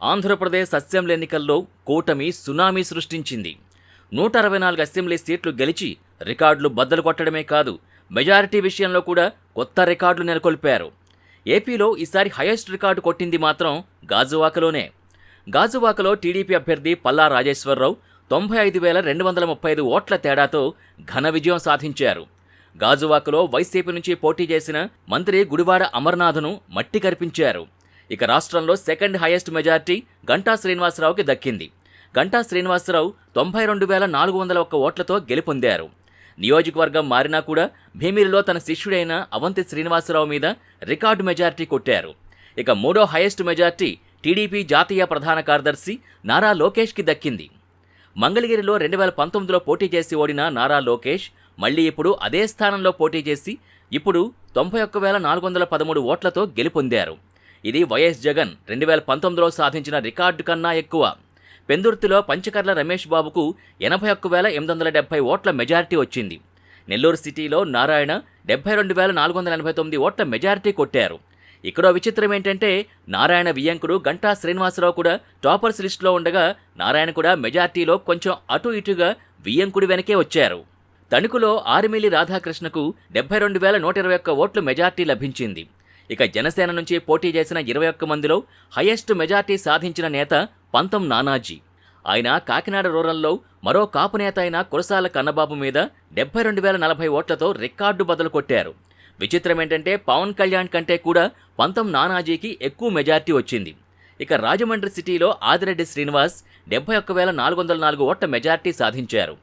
Andhra Pradesh assembly ఎన్నికల్లో కూటమి tsunami సృష్టించింది. 164 అసెంబ్లీ సీట్లు గెలిచి రికార్డులు బద్దలు కొట్టడమే కాదు, మెజారిటీ విషయంలో కూడా కొత్త రికార్డులు నెలకొల్పారు. ఏపీలో ఈసారి హైయెస్ట్ రికార్డు కొట్టింది మాత్రం గాజువాకలోనే. గాజువాకలో టీడీపీ అభ్యర్థి పల్లా రాజేశ్వరరావు 95,235 ఓట్ల తేడాతో ఘన విజయం సాధించారు. గాజువాకలో వైసీపీ నుంచి పోటీ చేసిన మంత్రి గుడివాడ అమర్నాథ్ను మట్టి కరిపించారు. ఇక రాష్ట్రంలో సెకండ్ హైయెస్ట్ మెజార్టీ గంటా శ్రీనివాసరావుకి దక్కింది. గంటా శ్రీనివాసరావు 92,401 ఓట్లతో గెలుపొందారు. నియోజకవర్గం మారినా కూడా భీమిలిలో తన శిష్యుడైన అవంతి శ్రీనివాసరావు మీద రికార్డు మెజార్టీ కొట్టారు. ఇక మూడో హైయెస్ట్ మెజార్టీ టీడీపీ జాతీయ ప్రధాన కార్యదర్శి నారా లోకేష్కి దక్కింది. మంగళగిరిలో 2019లో పోటీ చేసి ఓడిన నారా లోకేష్ మళ్లీ ఇప్పుడు అదే స్థానంలో పోటీ చేసి ఇప్పుడు 91,413 ఓట్లతో గెలుపొందారు. ఇది వైఎస్ జగన్ 2019లో సాధించిన రికార్డు కన్నా ఎక్కువ. పెందుర్తిలో పంచకర్ల రమేష్ బాబుకు 81,870 ఓట్ల మెజారిటీ వచ్చింది. నెల్లూరు సిటీలో నారాయణ 72,489 ఓట్ల మెజారిటీ కొట్టారు. ఇక్కడో విచిత్రం ఏంటంటే నారాయణ వియ్యంకుడు గంటా శ్రీనివాసరావు కూడా టాపర్స్ లిస్టులో ఉండగా నారాయణ కూడా మెజార్టీలో కొంచెం అటు ఇటుగా వియ్యంకుడి వెనకే వచ్చారు. తణుకులో ఆరిమిల్లి రాధాకృష్ణకు 72,121 ఓట్లు మెజార్టీ లభించింది. ఇక జనసేన నుంచి పోటీ చేసిన 21 మందిలో హైయెస్ట్ మెజార్టీ సాధించిన నేత పంతం నానాజీ. ఆయన కాకినాడ రూరల్లో మరో కాపు నేత అయిన కురసాల కన్నబాబు మీద 72,040 ఓట్లతో రికార్డు బదులు కొట్టారు. విచిత్రం ఏంటంటే పవన్ కళ్యాణ్ కంటే కూడా పంతం నానాజీకి ఎక్కువ మెజార్టీ వచ్చింది. ఇక రాజమండ్రి సిటీలో ఆదిరెడ్డి శ్రీనివాస్ 71,404 ఓట్ల మెజార్టీ సాధించారు.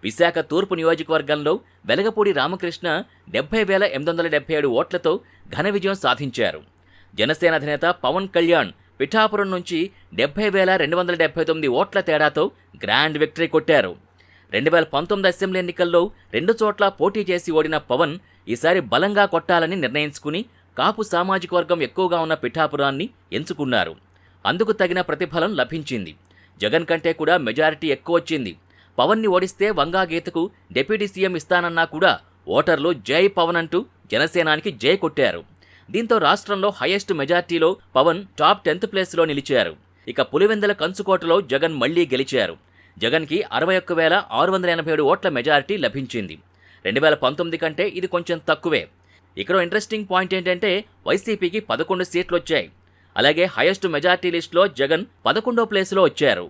విశాఖ తూర్పు నియోజకవర్గంలో వెలగపూడి రామకృష్ణ 70,877 ఓట్లతో ఘన విజయం సాధించారు. జనసేన అధినేత పవన్ కళ్యాణ్ పిఠాపురం నుంచి 70,279 ఓట్ల తేడాతో గ్రాండ్ విక్టరీ కొట్టారు. 2019 అసెంబ్లీ ఎన్నికల్లో 2 చోట్ల పోటీ చేసి ఓడిన పవన్ ఈసారి బలంగా కొట్టాలని నిర్ణయించుకుని కాపు సామాజిక వర్గం ఎక్కువగా ఉన్న పిఠాపురాన్ని ఎంచుకున్నారు. అందుకు తగిన ప్రతిఫలం లభించింది. జగన్ కంటే కూడా మెజారిటీ ఎక్కువ వచ్చింది. పవన్ని ఓడిస్తే వంగా గీతకు డిప్యూటీ సీఎం ఇస్తానన్నా కూడా ఓటర్లు జై పవన్ అంటూ జనసేనానికి జై కొట్టారు. దీంతో రాష్ట్రంలో హైయెస్ట్ మెజార్టీలో పవన్ టాప్ 10th ప్లేస్లో నిలిచారు. ఇక పులివెందుల కంచుకోటలో జగన్ మళ్లీ గెలిచారు. జగన్కి 61,687 ఓట్ల మెజారిటీ లభించింది. 2019 కంటే ఇది కొంచెం తక్కువే. ఇక్కడ ఇంట్రెస్టింగ్ పాయింట్ ఏంటంటే వైసీపీకి 11 సీట్లు వచ్చాయి. అలాగే హైయెస్ట్ మెజార్టీ లిస్టులో జగన్ 11వ ప్లేస్లో వచ్చారు.